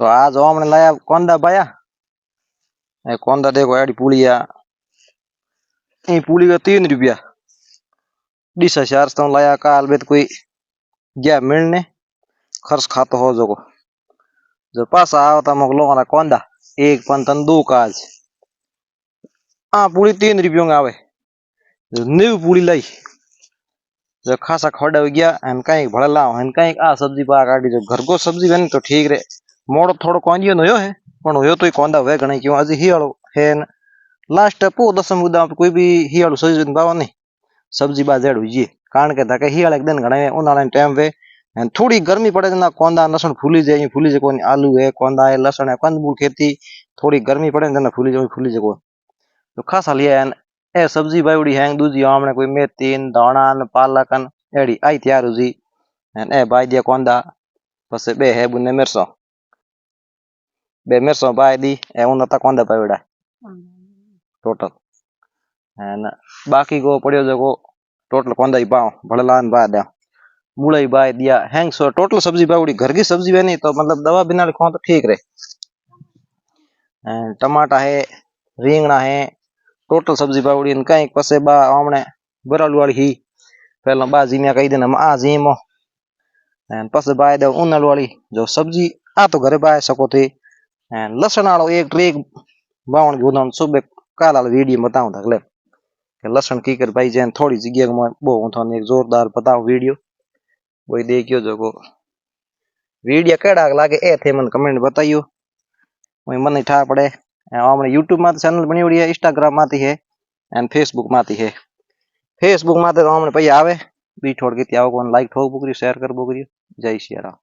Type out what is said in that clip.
तो आज हमने लाया कोंदा पाया कोंदा देखो एडी पुलिया ये पुली का 3 रुपया डिसा चार तो लाया काल बेत कोई गया मिलने खर्च खाता हो जो जो पास आवता मग लोगों कोंदा एक पंतन दो काज हाँ पुली 3 रुपयों में आवे जो न्यू पुली लाई जो खासा खड़ा हो गया एन कहीं भड़ा लाओ एन कहीं आ सब्जी पा काटी जो घर को सब्जी बनी तो ठीक रे मोड़ो थोड़ो कोंजियो नो है पण होयो तो कोंदा वे घणे क्यों अजी हियाळो है लास्ट पो 10 मुद्दा कोई भी हियाळो सब्जी बाव नहीं सब्जी बाजेड़ हुई कारण के ताके हियाळे एक दिन घणे उनाळे टाइम वे एन थोड़ी गर्मी पड़े ना कोंदा लसण फूली जाए कोनी आलू है कोंदा है लसण है कंदमूल खेती थोड़ी गर्मी पड़े ना फूली जाए तो खासा लिया एन ए सब्जी बावड़ी है दूजी हमने कोई मेथी धाणा पालक एड़ी आई तैयार हुई एन ए बाई दिया कोंदा पछे बे है बुने मिर्चो by the A उनता Konda Pawda total N बाकी को पड़ियो जको टोटल कोंदा ही पाओ भड़लान बा दे मूला बाई दिया हैंग सो टोटल सब्जी बावड़ी घर की सब्जी बनी तो मतलब दवा बिना लिखो तो ठीक रहे टमाटा है રીંગણા है टोटल सब्जी बावड़ी कई पसे बा हमने बरालू वाली ही पहला बाजी में कही देना आ जीमो पसे बाय दे उनल वाली जो सब्जी आ तो घरे बाय सको थे लसण वालो एक ट्रेक बावण गुदान सुबह काल वाला वीडियो बताऊं था कि लसण की कर भाई जैन थोड़ी जगह में बो थाने एक जोरदार बताऊं वीडियो वही देखियो जो को वीडियो केड़ा लागे ए थे मन कमेंट बताइयो वही मन ठा पड़े हमने यूट्यूब में चैनल बनी हुई है इंस्टाग्राम में है एंड फेसबुक में है फेसबुक में तो हमने पई आवे बी छोड़ के त्याव को लाइक ठोक बुकरी शेयर कर बुकरी जय श्री राम।